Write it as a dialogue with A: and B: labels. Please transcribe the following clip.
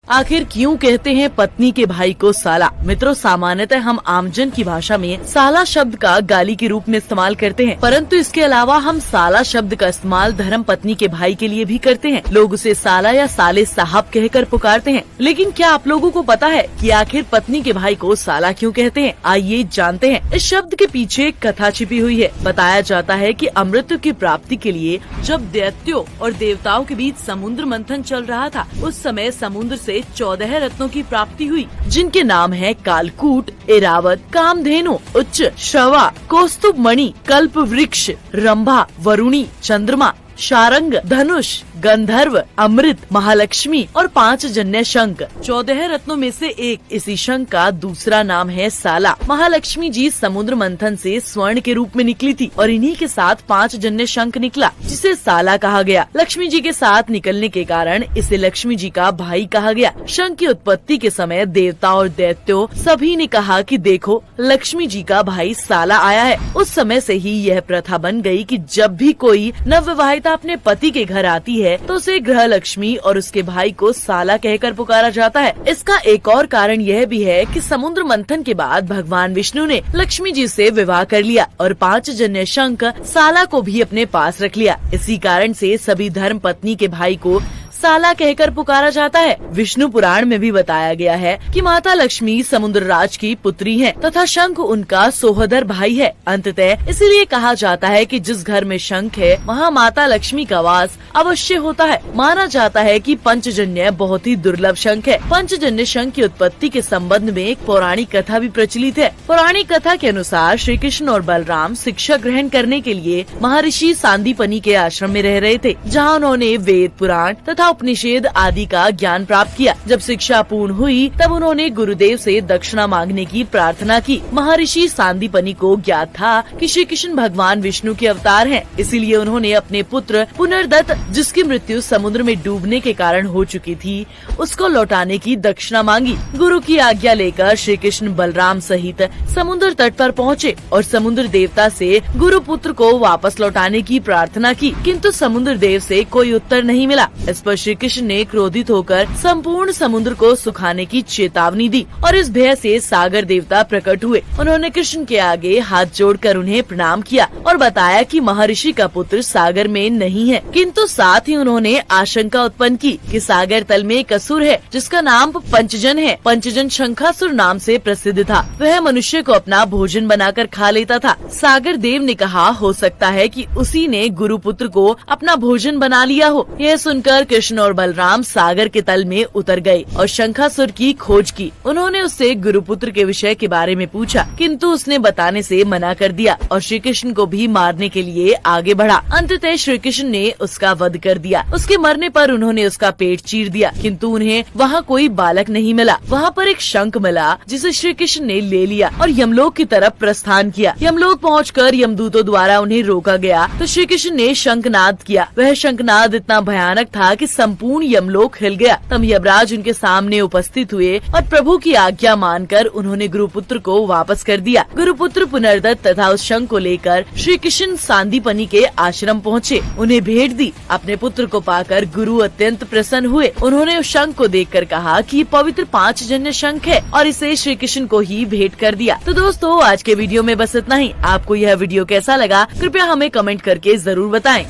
A: आखिर क्यों कहते हैं पत्नी के भाई को साला? मित्रों, सामान्यतः हम आमजन की भाषा में साला शब्द का गाली के रूप में इस्तेमाल करते हैं, परंतु इसके अलावा हम साला शब्द का इस्तेमाल धर्म पत्नी के भाई के लिए भी करते हैं। लोग उसे साला या साले साहब कहकर पुकारते हैं। लेकिन क्या आप लोगों को पता है कि आखिर पत्नी के भाई को साला क्यों कहते हैं? आइए जानते हैं। इस शब्द के पीछे एक कथा छिपी हुई है। बताया जाता है कि अमृत की प्राप्ति के लिए जब दैत्यों और देवताओं के बीच समुद्र मंथन चल रहा था, उस समय समुद्र से 14 रत्नों की प्राप्ति हुई, जिनके नाम है कालकूट, एरावत, कामधेनु, उच्च, श्रवा, कौस्तुभ मणि, कल्प वृक्ष, रंभा, वरुणी, चंद्रमा, शारंग, धनुष, गंधर्व, अमृत, महालक्ष्मी और 5 जन्य शंख। 14 रत्नों में से एक इसी शंख का दूसरा नाम है साला। महालक्ष्मी जी समुद्र मंथन से स्वर्ण के रूप में निकली थी और इन्हीं के साथ 5 जन्य शंख निकला, जिसे साला कहा गया। लक्ष्मी जी के साथ निकलने के कारण इसे लक्ष्मी जी का भाई कहा गया। शंख की उत्पत्ति के समय देवता और दैत्यों सभी ने कहा कि देखो, लक्ष्मी जी का भाई साला आया है। उस समय से ही यह प्रथा बन गई कि जब भी कोई नवविवाहिता अपने पति के घर आती है तो उसे गृह लक्ष्मी और उसके भाई को साला कहकर पुकारा जाता है। इसका एक और कारण यह भी है कि समुद्र मंथन के बाद भगवान विष्णु ने लक्ष्मी जी से विवाह कर लिया और 5 जन्य शंख साला को भी अपने पास रख लिया। इसी कारण से सभी धर्म पत्नी के भाई को साला कहकर पुकारा जाता है। विष्णु पुराण में भी बताया गया है कि माता लक्ष्मी समुद्र राज की पुत्री है तथा शंख उनका सोहदर भाई है। अंततः इसीलिए कहा जाता है कि जिस घर में शंख है वहाँ माता लक्ष्मी का वास अवश्य होता है। माना जाता है कि पंचजन्य बहुत ही दुर्लभ शंख है। पंचजन्य शंख की उत्पत्ति के संबंध में एक पौराणिक कथा भी प्रचलित है। पौराणिक कथा के अनुसार श्री कृष्ण और बलराम शिक्षा ग्रहण करने के लिए महर्षि सांदीपनि के आश्रम में रह रहे थे, जहाँ उन्होंने वेद, पुराण तथा उपनिषद आदि का ज्ञान प्राप्त किया। जब शिक्षा पूर्ण हुई तब उन्होंने गुरुदेव से दक्षिणा मांगने की प्रार्थना की। महर्षि सांदीपनि को ज्ञात था कि श्री कृष्ण भगवान विष्णु के अवतार हैं, इसीलिए उन्होंने अपने पुत्र पुनर्दत्त, जिसकी मृत्यु समुद्र में डूबने के कारण हो चुकी थी, उसको लौटाने की दक्षिणा मांगी। गुरु की आज्ञा लेकर श्री कृष्ण बलराम सहित समुद्र तट पर पहुँचे और समुद्र देवता से गुरु पुत्र को वापस लौटाने की प्रार्थना की, किंतु समुद्र देव से कोई उत्तर नहीं मिला। इस पर श्री कृष्ण ने क्रोधित होकर संपूर्ण समुद्र को सुखाने की चेतावनी दी और इस भय से सागर देवता प्रकट हुए। उन्होंने कृष्ण के आगे हाथ जोड़कर उन्हें प्रणाम किया और बताया कि महर्षि का पुत्र सागर में नहीं है, किंतु साथ ही उन्होंने आशंका उत्पन्न की कि सागर तल में एक असुर है जिसका नाम पंचजन है। पंचजन शंखासुर नाम से प्रसिद्ध था। वह मनुष्य को अपना भोजन बनाकर खा लेता था। सागर देव ने कहा, हो सकता है कि उसी ने गुरु पुत्र को अपना भोजन बना लिया हो। यह सुनकर कृष्ण और बलराम सागर के तल में उतर गए और शंखासुर की खोज की। उन्होंने उससे गुरुपुत्र के विषय के बारे में पूछा, किंतु उसने बताने से मना कर दिया और श्री कृष्ण को भी मारने के लिए आगे बढ़ा। अंततः श्री कृष्ण ने उसका वध कर दिया। उसके मरने पर उन्होंने उसका पेट चीर दिया, किंतु उन्हें वहाँ कोई बालक नहीं मिला। वहाँ पर एक शंख मिला जिसे श्री कृष्ण ने ले लिया और यमलोक की तरफ प्रस्थान किया। यमलोक पहुँचकर यमदूतों द्वारा उन्हें रोका गया तो श्री कृष्ण ने शंखनाद किया। वह शंखनाद इतना भयानक था कि संपूर्ण यमलोक हिल गया। तब यमराज उनके सामने उपस्थित हुए और प्रभु की आज्ञा मानकर उन्होंने गुरुपुत्र को वापस कर दिया। गुरुपुत्र पुनर्दत्त तथा उस शंख को लेकर श्री कृष्ण सांदीपनि के आश्रम पहुँचे, उन्हें भेंट दी। अपने पुत्र को पाकर गुरु अत्यंत प्रसन्न हुए। उन्होंने उस शंख को देखकर कहा कि ये पवित्र 5 जन्य शंख है और इसे श्री कृष्ण को ही भेंट कर दिया। तो दोस्तों, आज के वीडियो में बस इतना ही। आपको यह वीडियो कैसा लगा, कृपया हमें कमेंट करके जरूर बताएं।